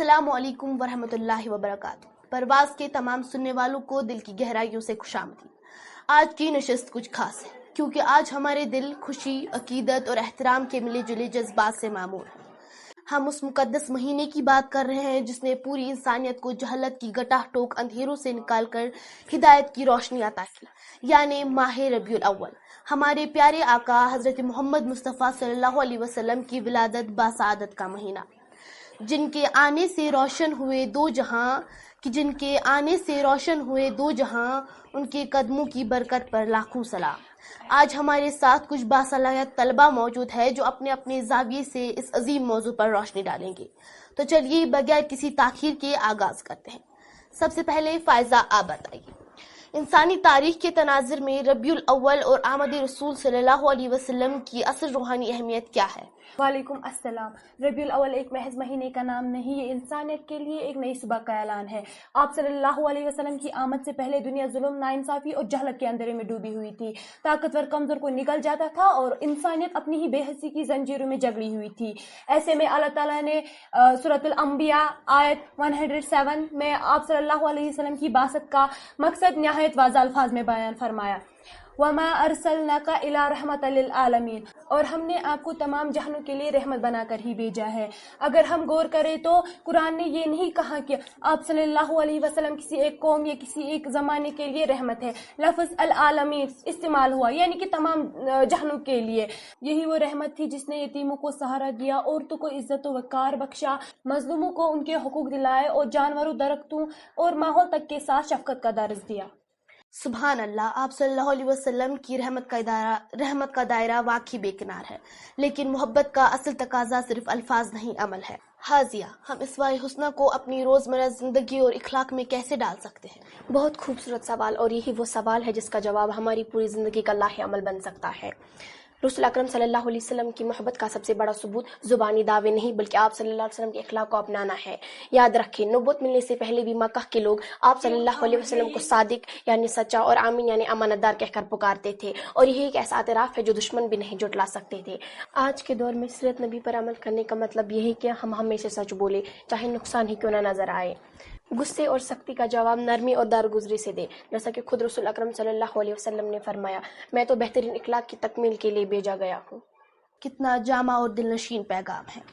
अस्सलाम वालेकुम वरहमतुल्लाहि वबरकातुहू। परवाज़ के तमाम सुनने वालों को दिल की गहराइयों से खुशामदीद। आज की नशिस्त कुछ खास है क्योंकि आज हमारे दिल खुशी, अकीदत और एहतराम के मिले जुले जज्बात से मामूर हैं। हम उस मुकद्दस महीने की बात कर रहे हैं जिसने पूरी इंसानियत को जहलत की गटाह-टोक अंधेरों से निकालकर हिदायत की रोशनी अता की, यानी माह रबीउल अव्वल। हमारे प्यारे आका हजरत मोहम्मद मुस्तफ़ा सल्लल्लाहु अलैहि वसल्लम की विलादत बासआदत का महीना, जिनके आने से रोशन हुए दो जहां, उनके कदमों की बरकत पर लाखों सलाम। आज हमारे साथ कुछ बासलाहियत तलबा मौजूद है जो अपने अपने ज़ाविये से इस अजीम मौजू पर रोशनी डालेंगे। तो चलिए बगैर किसी ताखीर के आगाज करते हैं। सबसे पहले फायजा, आप बताइए, इंसानी तारीख के तनाज़ुर में रबीउल अव्वल और आमद रसूल सल्लल्लाहु अलैहि वसल्लम की असल रूहानी अहमियत क्या है? वालेकुम अस्सलाम। रबीउल अव्वल एक महज महीने का नाम नहीं, ये इंसानियत के लिए एक नई सुबह का ऐलान है। आप सल्लल्लाहु अलैहि वसल्लम की आमद से पहले दुनिया जुल्म, नाइंसाफी और जहलत के अंधेरे में डूबी हुई थी। ताकतवर कमजोर को निगल जाता था और इंसानियत अपनी ही बेहसी की जंजीरों में जकड़ी हुई थी। ऐसे में अल्लाह ताला ने सूरतुल अंबिया आयत 107 में आप सल्लल्लाहु अलैहि वसल्लम की बासत का मकसद निहायत वाज़ेह अल्फाज में बयान फरमाया, वमा अरसलनाका इला रहमतल लिल आलमीन, और हमने आपको तमाम जहानों के लिए रहमत बनाकर ही भेजा है। अगर हम गौर करें तो कुरान ने ये नहीं कहा कि आप सल्लल्लाहु अलैहि वसल्लम किसी एक कौम या किसी एक ज़माने के लिए रहमत है। लफ्ज़ अल आलमीन इस्तेमाल हुआ, यानी कि तमाम जहानों के लिए। यही वो रहमत थी जिसने यतीमों को सहारा दिया, औरतों को इज्जत व वक़ार बख्शा, मजलूमों को उनके हुकूक दिलाए और जानवरों, दरख्तों और माहौल तक के साथ शफकत का दर्ज दिया। सुभान अल्लाह, आप सल्लल्लाहु अलैहि वसल्लम की रहमत का दायरा वाकई बेकिनार है, लेकिन मोहब्बत का असल तकाजा सिर्फ अल्फाज नहीं, अमल है। हाजिया, हम इसवाए हुस्ना को अपनी रोज़मर्रा ज़िंदगी और इखलाक में कैसे डाल सकते हैं? बहुत खूबसूरत सवाल, और यही वो सवाल है जिसका जवाब हमारी पूरी ज़िंदगी का लाहे अमल बन सकता है। रसूल अकरम सल्लल्लाहु अलैहि वसल्लम की मोहब्बत का सबसे बड़ा सबूत ज़ुबानी दावे नहीं बल्कि आप सल्लल्लाहु अलैहि वसल्लम के अखलाक को अपनाना है। याद रखें, नबूवत मिलने से पहले भी मक्का के लोग आप सल्लल्लाहु अलैहि वसल्लम को सादिक यानी सच्चा और आमीन यानी अमानतदार कहकर पुकारते थे, और यही एक ऐसा एतराफ़ है जो दुश्मन भी नहीं जुटला सकते थे। आज के दौर में सीरत नबी पर अमल करने का मतलब यही कि हम हमेशा सच बोले, चाहे नुकसान ही क्यों न नजर आए। गुस्से और सख्ती का जवाब नरमी और दारगुजरी से दे, जैसा कि खुद रसूल अकरम सल्लल्लाहु अलैहि वसल्लम ने फरमाया, मैं तो बेहतरीन इखलाक की तकमील के लिए भेजा गया हूँ। कितना जामा और दिलनशीन पैगाम है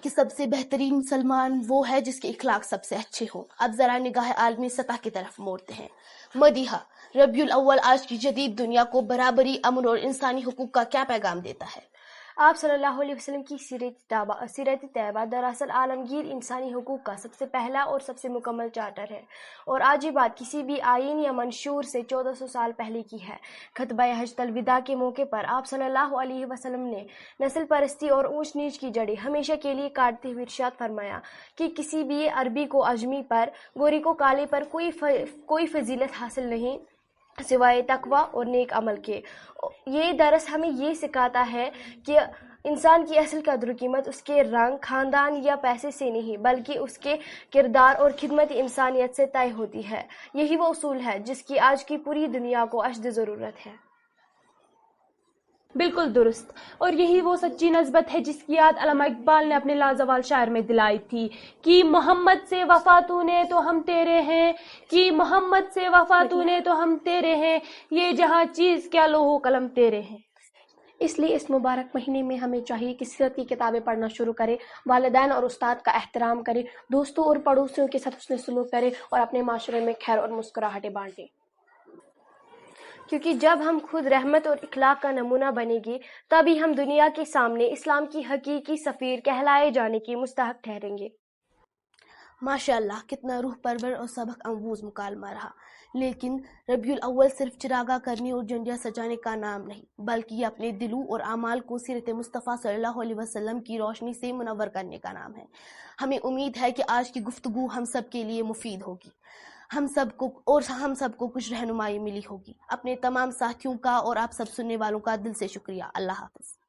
कि सबसे बेहतरीन मुसलमान वो है जिसके इखलाक सबसे अच्छे हो। अब जरा निगाह आलमी सतह की तरफ मोड़ते हैं। मदीहा, रबीउल अव्वल आज की जदीद दुनिया को बराबरी, अमन और इंसानी हुकूक का क्या पैगाम देता है? आप सल्लल्लाहु अलैहि वसल्लम की सीरत तैयबा दरअसल आलमगीर इंसानी हुकूक का सबसे पहला और सबसे मुकम्मल चार्टर है, और आज ये बात किसी भी आईन या मंशूर से 1400 साल पहले की है। खतबा हज्जतुल विदा के मौके पर आप सल्लल्लाहु अलैहि वसल्लम ने नस्ल परस्ती और ऊंच नीच की जड़ें हमेशा के लिए काटते हुए इरशाद फरमाया कि किसी भी अरबी को अजमी पर, गोरी को काले पर कोई फजीलत हासिल नहीं सिवाय तकवा और नेक अमल के। ये दरस हमें ये सिखाता है कि इंसान की असल कदर कीमत उसके रंग, खानदान या पैसे से नहीं बल्कि उसके किरदार और खिदमत इंसानियत से तय होती है। यही वो उसूल है जिसकी आज की पूरी दुनिया को अशद ज़रूरत है। बिल्कुल दुरुस्त, और यही वो सच्ची नस्बत है जिसकी याद अल्लामा इकबाल ने अपने लाजवाल शायर में दिलाई थी कि मोहम्मद से वफा तूने तो हम तेरे हैं, कि मोहम्मद से वफा तूने तो हम तेरे हैं, ये जहां चीज क्या लोहो कलम तेरे हैं। इसलिए इस मुबारक महीने में हमें चाहिए कि सीरत की किताबें पढ़ना शुरू करें, वालिदैन और उस्ताद का एहतराम करें, दोस्तों और पड़ोसियों के साथ हुस्न सलूक करें और अपने माशरे में खैर और मुस्कुराहटें बांटें, क्योंकि जब हम खुद रहमत और इखलाक का नमूना बनेंगे तभी हम दुनिया के सामने इस्लाम की हकीकी सफ़ीर कहलाए जाने के मुस्तहक ठहरेंगे। माशाअल्लाह, कितना रूह परवर और सबक अमूज़ मुकालमा रहा। लेकिन रबीउल अव्वल सिर्फ चिरागा करने और झंडियाँ सजाने का नाम नहीं, बल्कि ये अपने दिलों और आमाल को सीरत मुस्तफ़ा सल्लल्लाहु अलैहि वसल्लम की रोशनी से मुनव्वर करने का नाम है। हमें उम्मीद है कि आज की गुफ्तगू हम सब के लिए मुफीद होगी, हम सबको कुछ रहनुमाई मिली होगी। अपने तमाम साथियों का और आप सब सुनने वालों का दिल से शुक्रिया। अल्लाह हाफ़िज़।